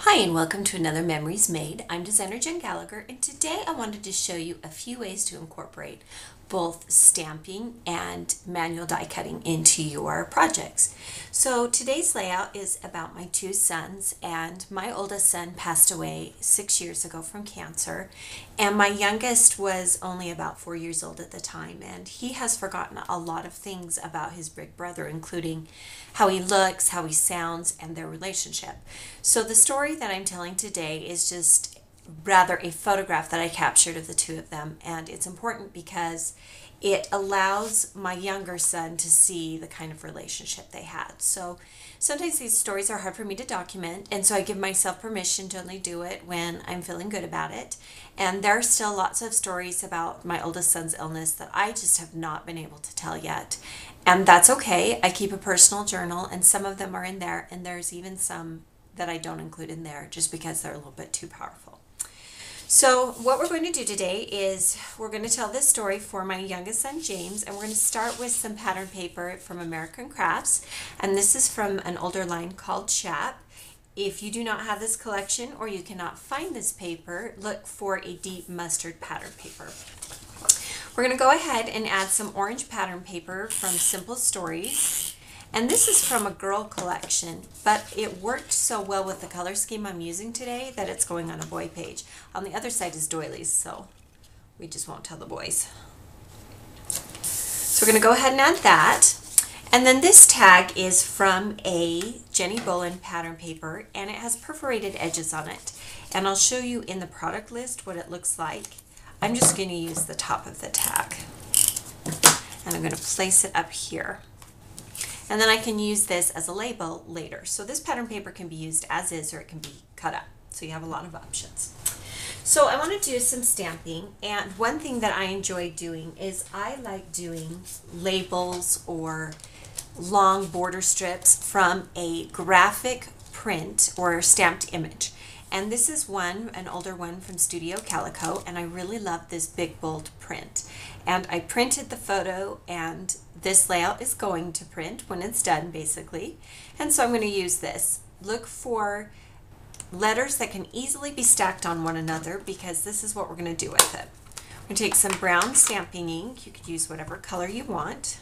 Hi and welcome to another Memories Made. I'm designer Jen Gallacher, and today I wanted to show you a few ways to incorporate both stamping and manual die cutting into your projects. So today's layout is about my two sons, and my oldest son passed away 6 years ago from cancer, and my youngest was only about 4 years old at the time, and he has forgotten a lot of things about his big brother, including how he looks, how he sounds, and their relationship. So the story that I'm telling today is just rather a photograph that I captured of the two of them, and it's important because it allows my younger son to see the kind of relationship they had. So sometimes these stories are hard for me to document, and so I give myself permission to only do it when I'm feeling good about it. And there are still lots of stories about my oldest son's illness that I just have not been able to tell yet, and that's okay. I keep a personal journal, and some of them are in there, and there's even some that I don't include in there just because they're a little bit too powerful. So what we're going to do today is we're going to tell this story for my youngest son, James, and we're going to start with some pattern paper from American Crafts, and this is from an older line called Chap. If you do not have this collection or you cannot find this paper, look for a deep mustard pattern paper. We're going to go ahead and add some orange pattern paper from Simple Stories. And this is from a girl collection, but it worked so well with the color scheme I'm using today that it's going on a boy page. On the other side is doilies, so we just won't tell the boys. So we're going to go ahead and add that. And then this tag is from a Jenny Bolin pattern paper, and it has perforated edges on it. And I'll show you in the product list what it looks like. I'm just going to use the top of the tag. And I'm going to place it up here. And then I can use this as a label later. So this pattern paper can be used as is, or it can be cut up. So you have a lot of options. So I want to do some stamping, and one thing that I enjoy doing is I like doing labels or long border strips from a graphic print or stamped image. And this is an older one from Studio Calico, and I really love this big bold print. And I printed the photo, and this layout is going to print when it's done, basically. And so I'm going to use this. Look for letters that can easily be stacked on one another, because this is what we're going to do with it. I'm going to take some brown stamping ink. You could use whatever color you want.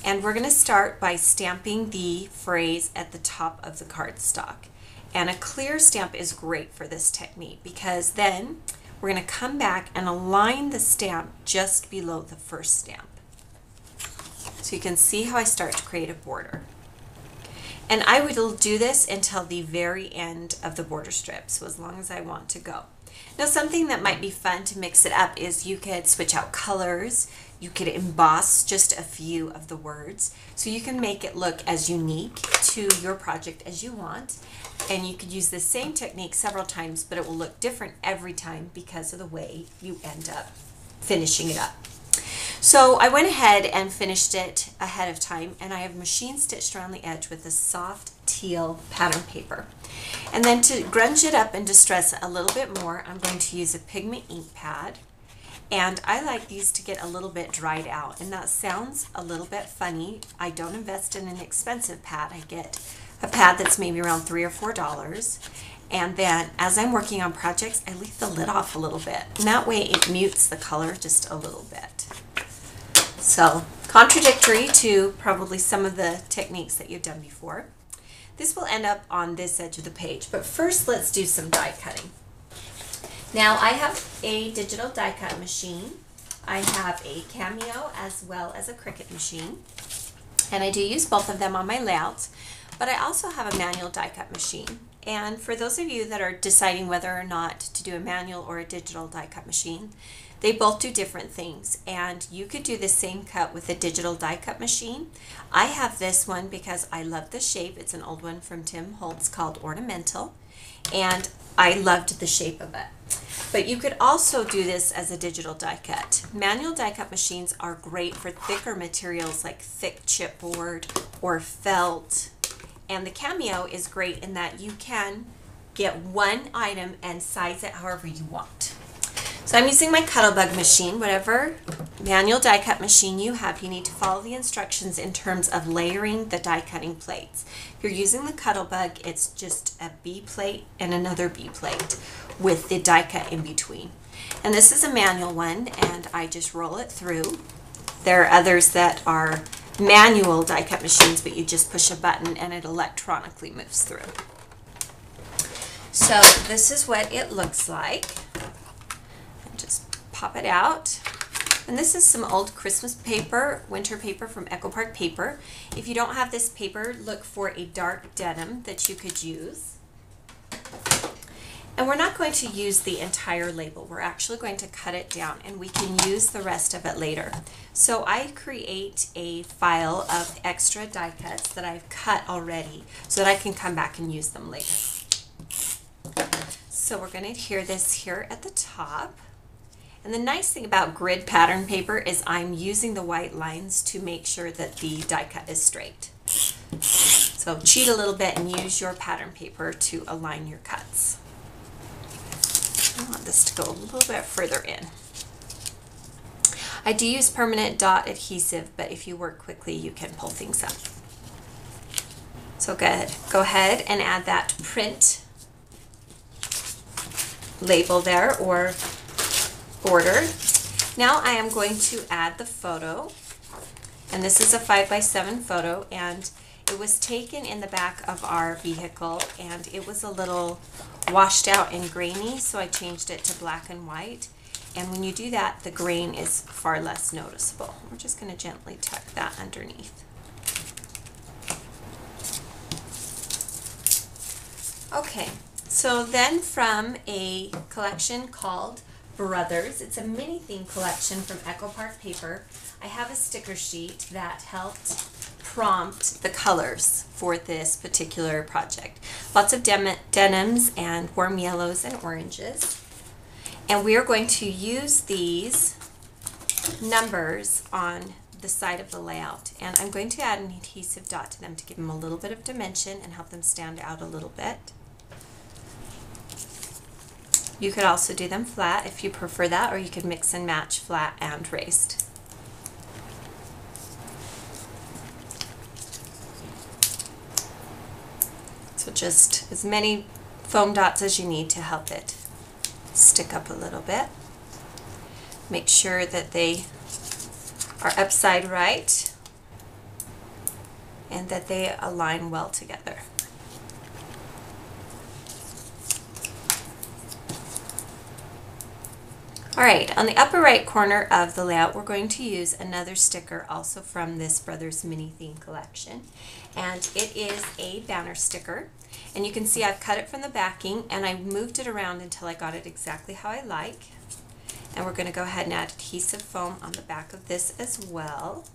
And we're going to start by stamping the phrase at the top of the cardstock. And a clear stamp is great for this technique, because then we're going to come back and align the stamp just below the first stamp. So you can see how I start to create a border. And I will do this until the very end of the border strip, so as long as I want to go. Now, something that might be fun to mix it up is you could switch out colors. You could emboss just a few of the words, so you can make it look as unique to your project as you want. And you could use the same technique several times, but it will look different every time because of the way you end up finishing it up. So I went ahead and finished it ahead of time, and I have machine stitched around the edge with a soft teal pattern paper. And then to grunge it up and distress it a little bit more, I'm going to use a pigment ink pad. And I like these to get a little bit dried out, and that sounds a little bit funny. I don't invest in an expensive pad. I get a pad that's maybe around $3 or $4. And then as I'm working on projects, I leave the lid off a little bit. And that way it mutes the color just a little bit. So contradictory to probably some of the techniques that you've done before. This will end up on this edge of the page, but first let's do some die cutting. Now I have a digital die cut machine. I have a Cameo as well as a Cricut machine, and I do use both of them on my layouts, but I also have a manual die cut machine. And for those of you that are deciding whether or not to do a manual or a digital die cut machine, they both do different things, and you could do the same cut with a digital die cut machine. I have this one because I love the shape. It's an old one from Tim Holtz called Ornamental, and I loved the shape of it. But you could also do this as a digital die cut. Manual die cut machines are great for thicker materials like thick chipboard or felt. And the Cameo is great in that you can get one item and size it however you want. So I'm using my Cuttlebug machine, whatever manual die cut machine you have, you need to follow the instructions in terms of layering the die cutting plates. If you're using the Cuttlebug, it's just a B plate and another B plate with the die cut in between. And this is a manual one, and I just roll it through. There are others that are manual die cut machines, but you just push a button and it electronically moves through. So this is what it looks like. And just pop it out. And this is some old Christmas paper, winter paper from Echo Park Paper. If you don't have this paper, look for a dark denim that you could use. And we're not going to use the entire label. We're actually going to cut it down, and we can use the rest of it later. So I create a file of extra die cuts that I've cut already so that I can come back and use them later. So we're going to adhere this here at the top. And the nice thing about grid pattern paper is I'm using the white lines to make sure that the die cut is straight. So cheat a little bit and use your pattern paper to align your cuts. I want this to go a little bit further in. I do use permanent dot adhesive, but if you work quickly, you can pull things up. So go ahead and add that print label there or border. Now I am going to add the photo, and this is a 5x7 photo, and it was taken in the back of our vehicle, and it was a little washed out and grainy, so I changed it to black and white. And when you do that, the grain is far less noticeable. We're just going to gently tuck that underneath. Okay, so then from a collection called Brothers, it's a mini theme collection from Echo Park Paper, I have a sticker sheet that helped prompt the colors for this particular project. Lots of denims and warm yellows and oranges. And we are going to use these numbers on the side of the layout. And I'm going to add an adhesive dot to them to give them a little bit of dimension and help them stand out a little bit. You could also do them flat if you prefer that, or you could mix and match flat and raised. So just as many foam dots as you need to help it stick up a little bit. Make sure that they are upside right and that they align well together. All right, on the upper right corner of the layout, we're going to use another sticker also from this Brothers Mini Theme collection. And it is a banner sticker. And you can see I've cut it from the backing and I moved it around until I got it exactly how I like. And we're going to go ahead and add adhesive foam on the back of this as well.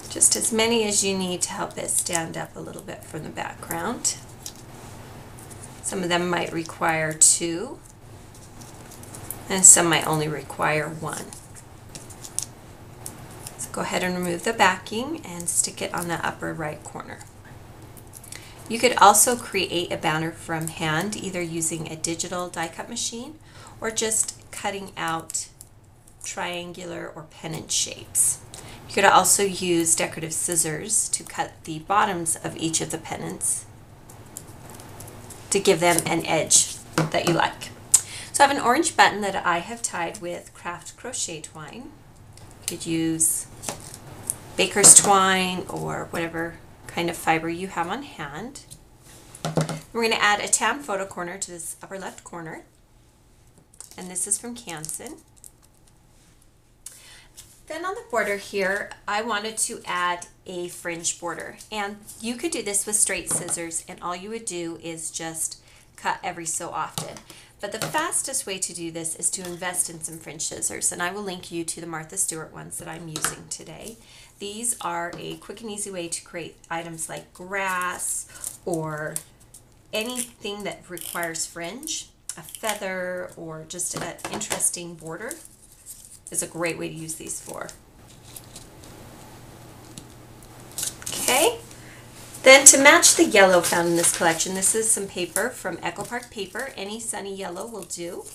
Just as many as you need to help it stand up a little bit from the background. Some of them might require 2, and some might only require 1. So go ahead and remove the backing and stick it on the upper right corner. You could also create a banner from hand, either using a digital die cut machine or just cutting out triangular or pennant shapes. You could also use decorative scissors to cut the bottoms of each of the pennants to give them an edge that you like. So I have an orange button that I have tied with craft crochet twine. You could use baker's twine or whatever kind of fiber you have on hand. We're going to add a tam photo corner to this upper left corner, and this is from Canson. Then on the border here, I wanted to add a fringe border, and you could do this with straight scissors, and all you would do is just cut every so often. But the fastest way to do this is to invest in some fringe scissors, and I will link you to the Martha Stewart ones that I'm using today. These are a quick and easy way to create items like grass or anything that requires fringe, a feather, or just an interesting border. Is a great way to use these for. Okay, then to match the yellow found in this collection, this is some paper from Echo Park Paper. Any sunny yellow will do.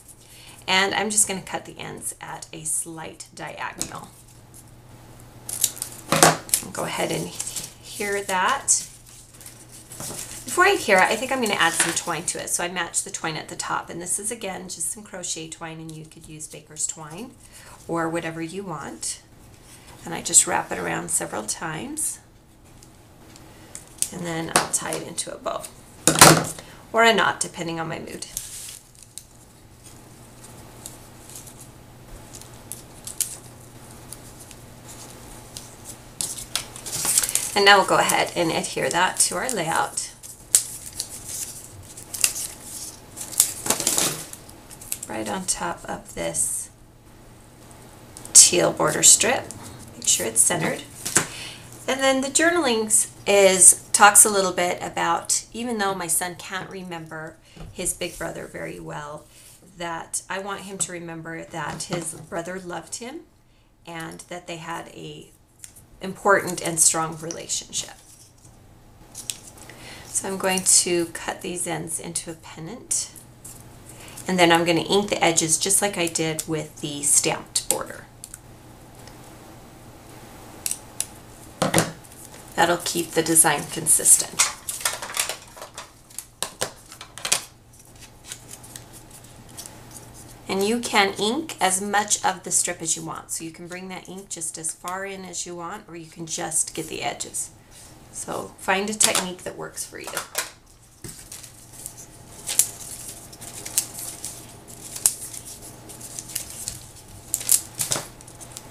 And I'm just going to cut the ends at a slight diagonal. I'll go ahead and adhere that. Before I adhere it, I think I'm going to add some twine to it. So I match the twine at the top. And this is, again, just some crochet twine, and you could use baker's twine or whatever you want. And I just wrap it around several times. And then I'll tie it into a bow. Or a knot, depending on my mood. And now we'll go ahead and adhere that to our layout. Right on top of this teal border strip. Make sure it's centered. And then the journaling talks a little bit about, even though my son can't remember his big brother very well, that I want him to remember that his brother loved him and that they had a important and strong relationship. So I'm going to cut these ends into a pennant, and then I'm going to ink the edges just like I did with the stamped border. That'll keep the design consistent. And you can ink as much of the strip as you want. So you can bring that ink just as far in as you want, or you can just get the edges. So find a technique that works for you.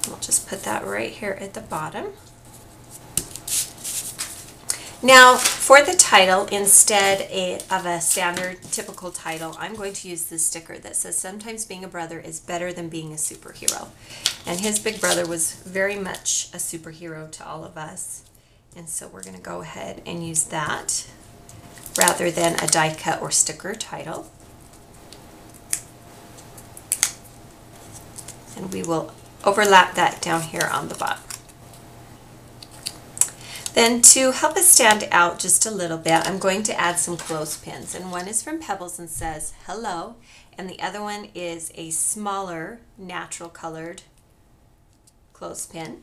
We'll just put that right here at the bottom. Now, for the title, instead of a standard typical title, I'm going to use this sticker that says, "Sometimes being a brother is better than being a superhero." And his big brother was very much a superhero to all of us. And so we're going to go ahead and use that rather than a die cut or sticker title. And we will overlap that down here on the bottom. Then to help us stand out just a little bit, I'm going to add some clothespins. And one is from Pebbles and says, "Hello." And the other one is a smaller, natural colored clothespin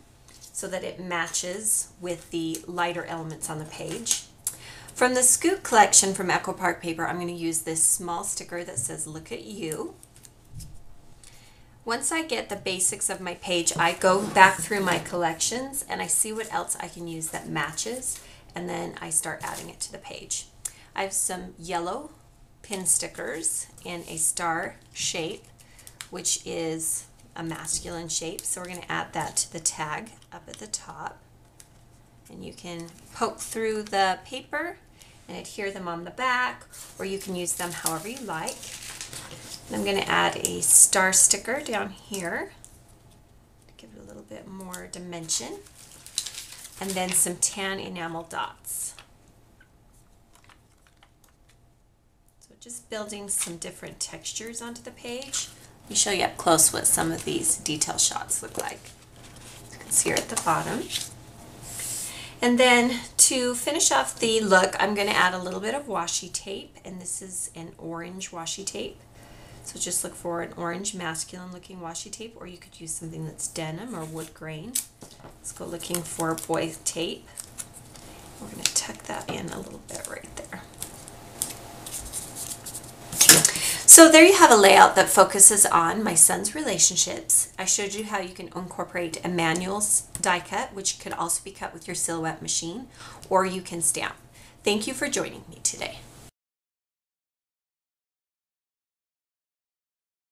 so that it matches with the lighter elements on the page. From the Scoot collection from Echo Park Paper, I'm going to use this small sticker that says, "Look at you." Once I get the basics of my page, I go back through my collections and I see what else I can use that matches, and then I start adding it to the page. I have some yellow pin stickers in a star shape, which is a masculine shape, so we're going to add that to the tag up at the top. And you can poke through the paper and adhere them on the back, or you can use them however you like. I'm going to add a star sticker down here to give it a little bit more dimension, and then some tan enamel dots. So just building some different textures onto the page. Let me show you up close what some of these detail shots look like. You can see here at the bottom. And then to finish off the look, I'm going to add a little bit of washi tape, and this is an orange washi tape. So just look for an orange masculine looking washi tape, or you could use something that's denim or wood grain. Let's go looking for boy tape. We're going to tuck that in a little bit right there. So there you have a layout that focuses on my son's relationships. I showed you how you can incorporate a manual die cut, which could also be cut with your silhouette machine, or you can stamp. Thank you for joining me today.